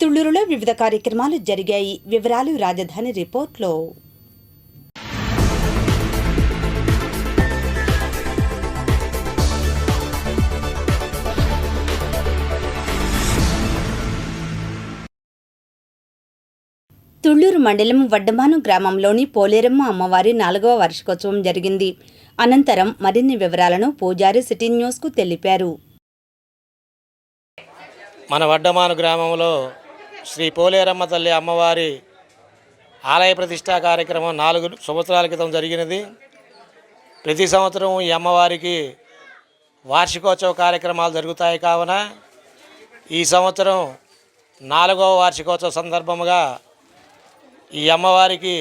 తుళ్లూరులో వివిధ కార్యక్రమాలు జరిగాయి. వివరాలు రాజధాని రిపోర్ట్లో. తుళ్లూరు మండలం వడ్డమాను గ్రామంలోని పోలేరమ్మ అమ్మవారి 4వ వార్షికోత్సవం జరిగింది. అనంతరం మరిన్ని వివరాలను పూజారి సిటీ న్యూస్కు తెలిపారు. మన వడ్డమాను గ్రామంలో శ్రీ పోలేరమ్మ తల్లి అమ్మవారి ఆలయ ప్రతిష్టా కార్యక్రమం 4 సంవత్సరాల క్రితం జరిగినది. ప్రతి సంవత్సరం ఈ అమ్మవారికి వార్షికోత్సవ కార్యక్రమాలు జరుగుతాయి. కావున ఈ సంవత్సరం 4వ వార్షికోత్సవ సందర్భంగా ఈ అమ్మవారికి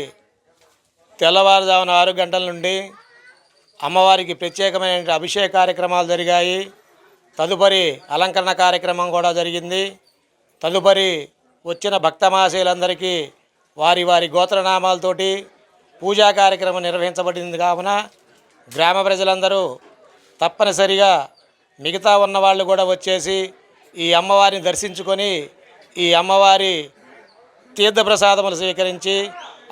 తెల్లవారుజామున 6 గంటల నుండి అమ్మవారికి ప్రత్యేకమైన అభిషేక కార్యక్రమాలు జరిగాయి. తదుపరి అలంకరణ కార్యక్రమం కూడా జరిగింది. తదుపరి వచ్చిన భక్తమాశయులందరికీ వారి వారి గోత్రనామాలతోటి పూజా కార్యక్రమం నిర్వహించబడింది. కావున గ్రామ ప్రజలందరూ తప్పనిసరిగా మిగతా ఉన్నవాళ్ళు కూడా వచ్చేసి ఈ అమ్మవారిని దర్శించుకొని ఈ అమ్మవారి తీర్థప్రసాదములు స్వీకరించి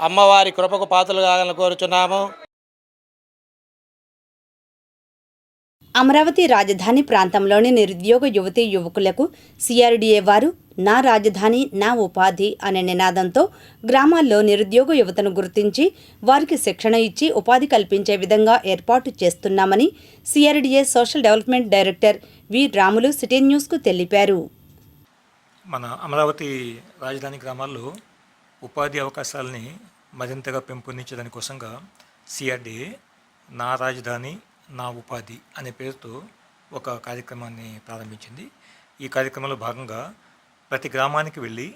అమ్మవారి కృపకు పాత్రలు కావాలని కోరుచున్నాము. అమరావతి రాజధాని ప్రాంతంలోని నిరుద్యోగ యువతీ యువకులకు సిఆర్డీఏ వారు నా రాజధాని నా ఉపాధి అనే నినాదంతో గ్రామాల్లో నిరుద్యోగ యువతను గుర్తించి వారికి శిక్షణ ఇచ్చి ఉపాధి కల్పించే విధంగా ఏర్పాటు చేస్తున్నామని సిఆర్డీఏ సోషల్ డెవలప్మెంట్ డైరెక్టర్ వి రాములు సిటీ న్యూస్కు తెలిపారు. మన అమరావతి రాజధాని గ్రామాల్లో ఉపాధి అవకాశాలని మరింతగా పెంపొందించడానికి కోసంగా సిఆర్డీఏ నా రాజధాని నా ఉపాధి అనే పేరుతో ఒక కార్యక్రమాన్ని ప్రారంభించింది. ఈ కార్యక్రమంలో భాగంగా ప్రతి గ్రామానికి వెళ్ళి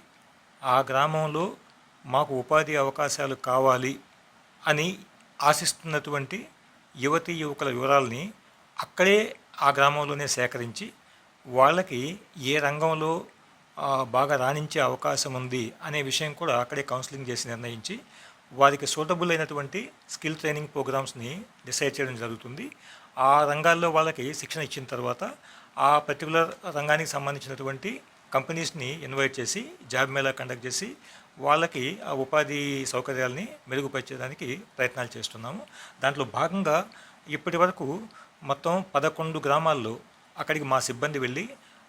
ఆ గ్రామంలో మాకు ఉపాధి అవకాశాలు కావాలి అని ఆశిస్తున్నటువంటి యువతీ యువకుల వివరాలని అక్కడే ఆ గ్రామంలోనే సేకరించి వాళ్ళకి ఏ రంగంలో బాగా రాణించే అవకాశం ఉంది అనే విషయం కూడా అక్కడే కౌన్సిలింగ్ చేసి నిర్ణయించి వారికి సూటబుల్ అయినటువంటి స్కిల్ ట్రైనింగ్ ప్రోగ్రామ్స్ని డిసైడ్ చేయడం జరుగుతుంది. ఆ రంగాల్లో వాళ్ళకి శిక్షణ ఇచ్చిన తర్వాత ఆ పర్టికులర్ రంగానికి సంబంధించినటువంటి కంపెనీస్ని ఇన్వైట్ చేసి జాబ్ మేళా కండక్ట్ చేసి వాళ్ళకి ఆ ఉపాధి సౌకర్యాలని మెరుగుపరిచేదానికి ప్రయత్నాలు చేస్తున్నాము. దాంట్లో భాగంగా ఇప్పటి వరకు మొత్తం 11 గ్రామాల్లో అక్కడికి మా సిబ్బంది వెళ్ళి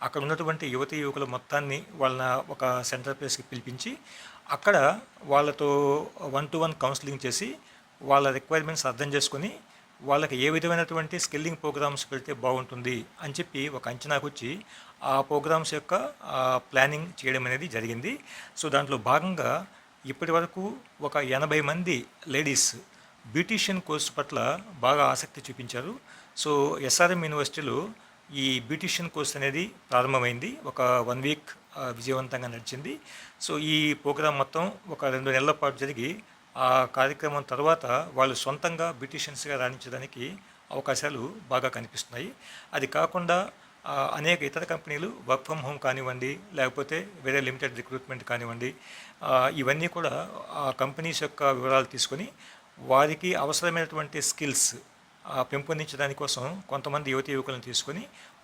అక్కడ ఉన్నటువంటి యువతీ యువకుల మొత్తాన్ని వాళ్ళ ఒక సెంటర్ ప్లేస్కి పిలిపించి అక్కడ వాళ్ళతో 1-to-1 కౌన్సిలింగ్ చేసి వాళ్ళ రిక్వైర్మెంట్స్ అర్థం చేసుకొని వాళ్ళకి ఏ విధమైనటువంటి స్కిల్లింగ్ ప్రోగ్రామ్స్ పెడితే బాగుంటుంది అని చెప్పి ఒక అంచనాకు వచ్చి ఆ ప్రోగ్రామ్స్ యొక్క ప్లానింగ్ చేయడం అనేది జరిగింది. సో దాంట్లో భాగంగా ఇప్పటి వరకు ఒక 80 మంది లేడీస్ బ్యూటీషియన్ కోర్సు పట్ల బాగా ఆసక్తి చూపించారు. సో ఎస్ఆర్ఎం యూనివర్సిటీలో ఈ బ్యూటీషియన్ కోర్స్ అనేది ప్రారంభమైంది. ఒక 1 వీక్ విజయవంతంగా నడిచింది. సో ఈ ప్రోగ్రాం మొత్తం ఒక 2 నెలల పాటు జరిగి ఆ కార్యక్రమం తర్వాత వాళ్ళు సొంతంగా బ్యూటీషియన్స్గా రాణించడానికి అవకాశాలు బాగా కనిపిస్తున్నాయి. అది కాకుండా అనేక ఇతర కంపెనీలు వర్క్ ఫ్రమ్ హోమ్ కానివ్వండి, లేకపోతే వేరే లిమిటెడ్ రిక్రూట్మెంట్ కానివ్వండి, ఇవన్నీ కూడా ఆ కంపెనీస్ యొక్క వివరాలు తీసుకొని వారికి అవసరమైనటువంటి స్కిల్స్ పెంపొందించడానికి కోసం కొంతమంది యువతీ యువకులను తీసుకొని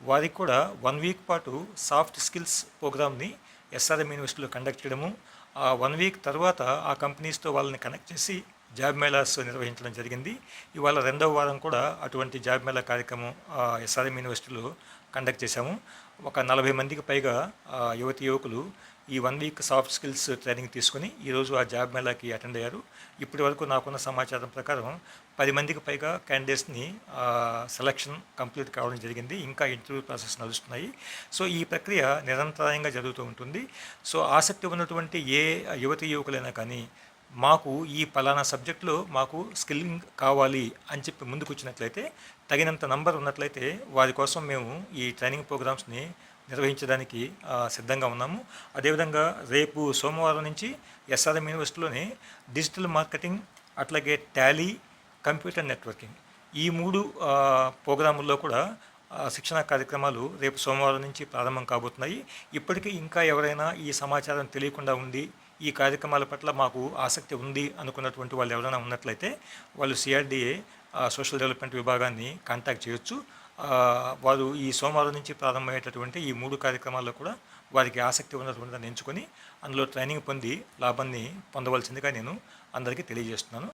వారికి కూడా 1 వీక్ పాటు సాఫ్ట్ స్కిల్స్ ప్రోగ్రామ్ని ఎస్ఆర్ఎం యూనివర్సిటీలో కండక్ట్ చేయడము, ఆ 1 వీక్ తర్వాత ఆ కంపెనీస్తో వాళ్ళని కనెక్ట్ చేసి జాబ్ మేళాస్ నిర్వహించడం జరిగింది. ఇవాళ 2వ వారం కూడా అటువంటి జాబ్ మేళా కార్యక్రమం ఎస్ఆర్ఎం యూనివర్సిటీలో కండక్ట్ చేశాము. ఒక 40 మందికి పైగా యువతీ యువకులు ఈ 1 వీక్ సాఫ్ట్ స్కిల్స్ ట్రైనింగ్ తీసుకొని ఈరోజు ఆ జాబ్ మేళాకి అటెండ్ అయ్యారు. ఇప్పటి వరకు నాకున్న సమాచారం ప్రకారం 10 మందికి పైగా క్యాండిడేట్స్ని సెలక్షన్ కంప్లీట్ కావడం జరిగింది. ఇంకా ఇంటర్వ్యూ ప్రాసెస్ నడుస్తున్నాయి. సో ఈ ప్రక్రియ నిరంతరాయంగా జరుగుతూ ఉంటుంది. సో ఆసక్తి ఉన్నటువంటి ఏ యువతీ యువకులైనా కానీ మాకు ఈ పలానా సబ్జెక్టులో మాకు స్కిల్లింగ్ కావాలి అని చెప్పి ముందుకు వచ్చినట్లయితే, తగినంత నంబర్ ఉన్నట్లయితే వారి కోసం మేము ఈ ట్రైనింగ్ ప్రోగ్రామ్స్ని నిర్వహించడానికి సిద్ధంగా ఉన్నాము. అదేవిధంగా రేపు సోమవారం నుంచి ఎస్ఆర్ఎం యూనివర్సిటీలోనే డిజిటల్ మార్కెటింగ్, అట్లాగే టాలీ, కంప్యూటర్ నెట్వర్కింగ్ ఈ 3 ప్రోగ్రాముల్లో కూడా శిక్షణా కార్యక్రమాలు రేపు సోమవారం నుంచి ప్రారంభం కాబోతున్నాయి. ఇప్పటికీ ఇంకా ఎవరైనా ఈ సమాచారం తెలియకుండా ఉండి ఈ కార్యక్రమాల పట్ల మాకు ఆసక్తి ఉంది అనుకున్నటువంటి వాళ్ళు ఎవరైనా ఉన్నట్లయితే వాళ్ళు సిఆర్డీఏ సోషల్ డెవలప్మెంట్ విభాగాన్ని కాంటాక్ట్ చేయొచ్చు. వారు ఈ సోమవారం నుంచి ప్రారంభమయ్యేటటువంటి ఈ 3 కార్యక్రమాల్లో కూడా వారికి ఆసక్తి ఉన్నటువంటి దాన్ని ఎంచుకొని అందులో ట్రైనింగ్ పొంది లాభాన్ని పొందవలసిందిగా నేను అందరికీ తెలియజేస్తున్నాను.